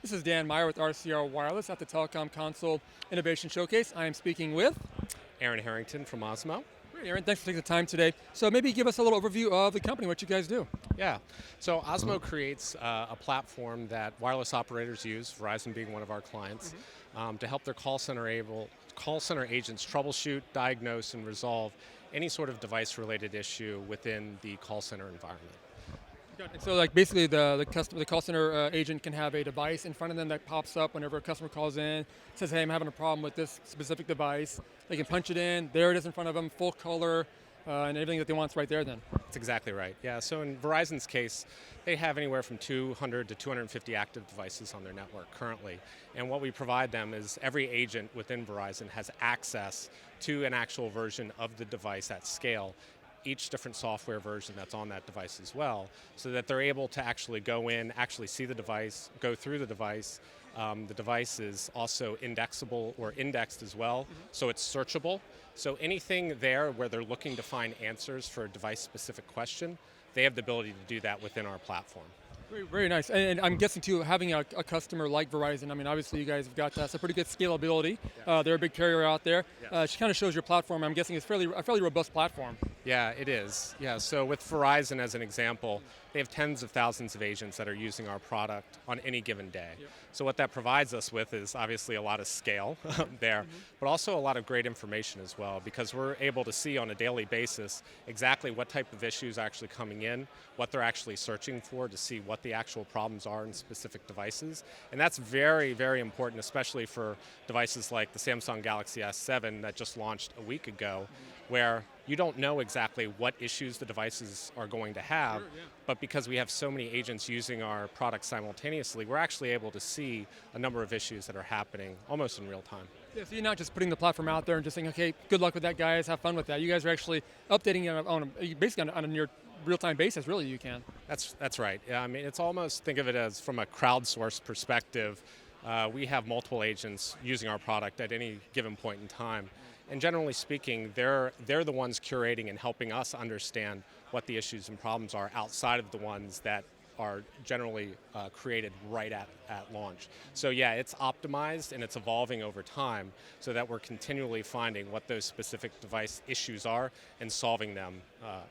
This is Dan Meyer with RCR Wireless at the Telecom Console Innovation Showcase. I am speaking with Herrington from Ozmo. Great, Aaron. Thanks for taking the time today. So maybe give us a little overview of the company, what you guys do. Yeah, so Ozmo creates a platform that wireless operators use, Verizon being one of our clients, to help their call center agents troubleshoot, diagnose, and resolve any sort of device-related issue within the call center environment. And so, like basically, the call center agent can have a device in front of them that pops up whenever a customer calls in, says, "Hey, I'm having a problem with this specific device." They can punch it in. There it is in front of them, full color, and everything that they want's right there. Then. That's exactly right. Yeah. So in Verizon's case, they have anywhere from 200 to 250 active devices on their network currently, and what we provide them is every agent within Verizon has access to an actual version of the device at scale, each different software version that's on that device as well, so that they're able to actually go in, actually see the device, go through the device. The device is also indexable or indexed as well, so it's searchable. So anything there where they're looking to find answers for a device-specific question, they have the ability to do that within our platform. Very, very nice. And I'm guessing, too, having a customer like Verizon, I mean, obviously you guys have got some pretty good scalability. They're a big carrier out there. It kind of shows your platform, I'm guessing, is a fairly robust platform. Yeah, it is. Yeah, so with Verizon as an example, they have tens of thousands of agents that are using our product on any given day. So what that provides us with is obviously a lot of scale there, but also a lot of great information as well, because we're able to see on a daily basis exactly what type of issues are actually coming in, what they're actually searching for to see what the actual problems are in specific devices. And that's very, very important, especially for devices like the Samsung Galaxy S7 that just launched a week ago, where you don't know exactly what issues the devices are going to have, but because we have so many agents using our product simultaneously, we're actually able to see a number of issues that are happening almost in real time. Yeah, so you're not just putting the platform out there and just saying, okay, good luck with that, guys, have fun with that. You guys are actually updating it basically on a near real-time basis, really, you can. That's right. Yeah, I mean, it's almost, think of it as from a crowdsourced perspective. We have multiple agents using our product at any given point in time. And generally speaking, they're the ones curating and helping us understand what the issues and problems are outside of the ones that are generally created right at launch. So yeah, it's optimized and it's evolving over time so that we're continually finding what those specific device issues are and solving them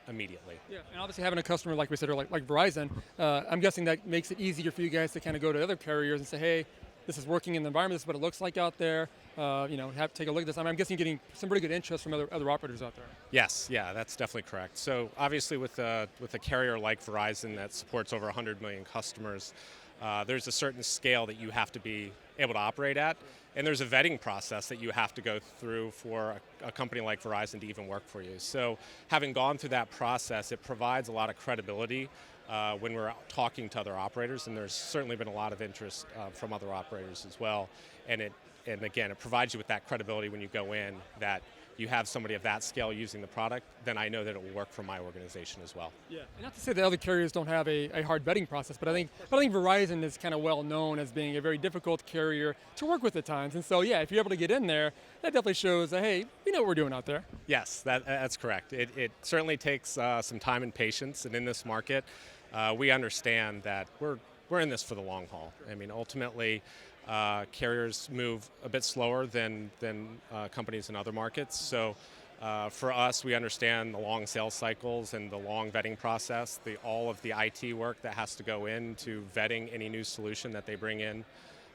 immediately. Yeah, and obviously having a customer like we said, or like Verizon, I'm guessing that makes it easier for you guys to kind of go to other carriers and say, hey, this is working in the environment, this is what it looks like out there. Take a look at this. I'm guessing you're getting some pretty good interest from other operators out there. Yes, yeah, that's definitely correct. So obviously with a carrier like Verizon that supports over 100 million customers, there's a certain scale that you have to be able to operate at, and there's a vetting process that you have to go through for a company like Verizon to even work for you. So having gone through that process, it provides a lot of credibility when we're talking to other operators, and there's certainly been a lot of interest from other operators as well. And again, it provides you with that credibility when you go in that you have somebody of that scale using the product, then I know that it will work for my organization as well. Yeah, and not to say that other carriers don't have a hard vetting process, but I think Verizon is kind of well known as being a very difficult carrier to work with at times. And so yeah, if you're able to get in there, that definitely shows that, hey, we know what we're doing out there. Yes, that's correct. It certainly takes some time and patience, and in this market, we understand that we're in this for the long haul. I mean, ultimately, carriers move a bit slower than companies in other markets. So for us, we understand the long sales cycles and the long vetting process, all of the IT work that has to go into vetting any new solution that they bring in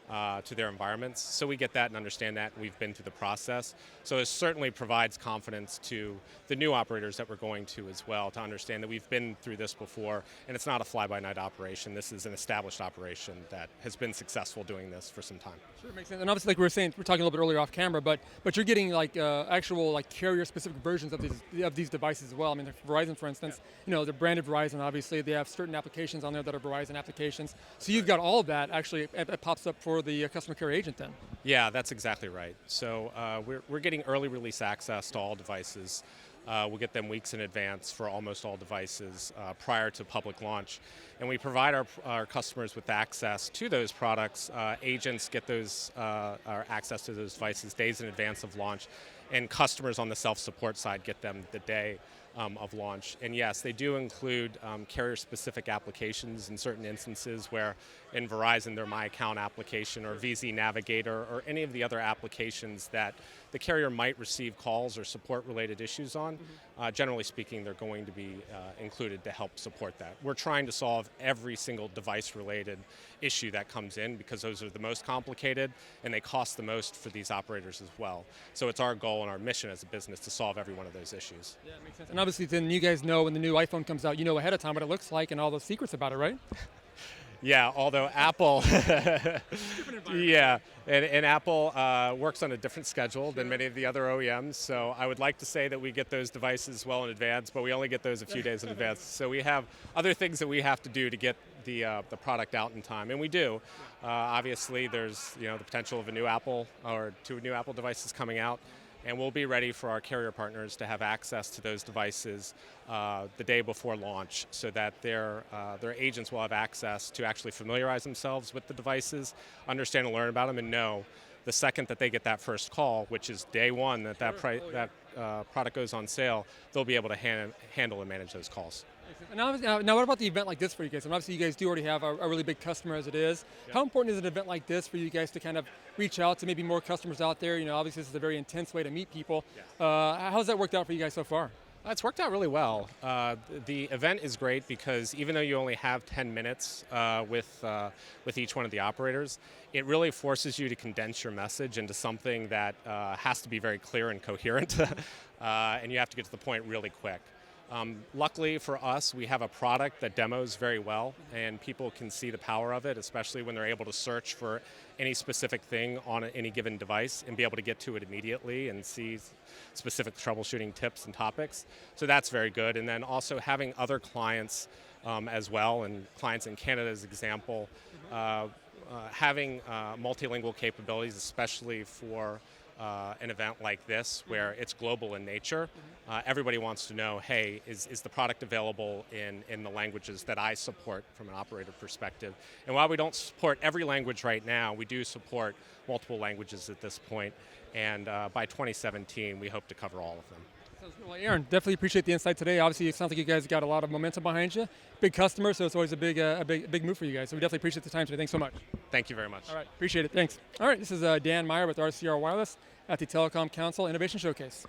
to their environments. So we get that and understand that. We've been through the process. So it certainly provides confidence to the new operators that we're going to as well, to understand that we've been through this before, and it's not a fly-by-night operation. This is an established operation that has been successful doing this for some time. Sure, makes sense. And obviously, like we were saying, we're talking a little bit earlier off camera, but you're getting like actual like carrier-specific versions of these devices as well. I mean, like Verizon, for instance, they're branded Verizon. Obviously, they have certain applications on there that are Verizon applications. So you've got all of that. Actually, it pops up for the customer care agent then. Yeah, that's exactly right. So we're getting early release access to all devices. We'll get them weeks in advance for almost all devices prior to public launch. And we provide our customers with access to those products. Agents get our access to those devices days in advance of launch, and customers on the self-support side get them the day of launch. And yes, they do include carrier-specific applications in certain instances where in Verizon they're My Account application or VZ Navigator or any of the other applications that the carrier might receive calls or support-related issues on. Generally speaking, they're going to be included to help support that. We're trying to solve every single device-related issue that comes in because those are the most complicated and they cost the most for these operators as well. So it's our goal and our mission as a business to solve every one of those issues. Yeah, it makes sense. And obviously then you guys know when the new iPhone comes out, you know ahead of time what it looks like and all those secrets about it, right? Yeah, although Apple, yeah, and Apple works on a different schedule than many of the other OEMs. So I would like to say that we get those devices well in advance, but we only get those a few days in advance. So we have other things that we have to do to get the product out in time, and we do. Obviously, there's the potential of a new Apple or 2 new Apple devices coming out. And we'll be ready for our carrier partners to have access to those devices the day before launch so that their agents will have access to actually familiarize themselves with the devices, understand and learn about them, and know the second that they get that first call, which is day one that product goes on sale, they'll be able to handle and manage those calls. Now what about the event like this for you guys? And obviously you guys do already have a really big customer as it is. Yeah. How important is an event like this for you guys to kind of reach out to maybe more customers out there? Obviously this is a very intense way to meet people. Yeah. How's that worked out for you guys so far? It's worked out really well. The event is great because even though you only have 10 minutes with each one of the operators, it really forces you to condense your message into something that has to be very clear and coherent, and you have to get to the point really quick. Luckily for us, we have a product that demos very well, and people can see the power of it, especially when they're able to search for any specific thing on any given device and be able to get to it immediately and see specific troubleshooting tips and topics. So that's very good. And then also having other clients as well, and clients in Canada as an example, having multilingual capabilities, especially for an event like this where it's global in nature. Everybody wants to know, hey, is the product available in the languages that I support from an operator perspective? And while we don't support every language right now, we do support multiple languages at this point. And by 2017, we hope to cover all of them. Well, Aaron, definitely appreciate the insight today. Obviously, it sounds like you guys got a lot of momentum behind you. Big customer, so it's always a big move for you guys. So we definitely appreciate the time today. Thanks so much. Thank you very much. All right, appreciate it. Thanks. All right, this is Dan Meyer with RCR Wireless at the Telecom Council Innovation Showcase.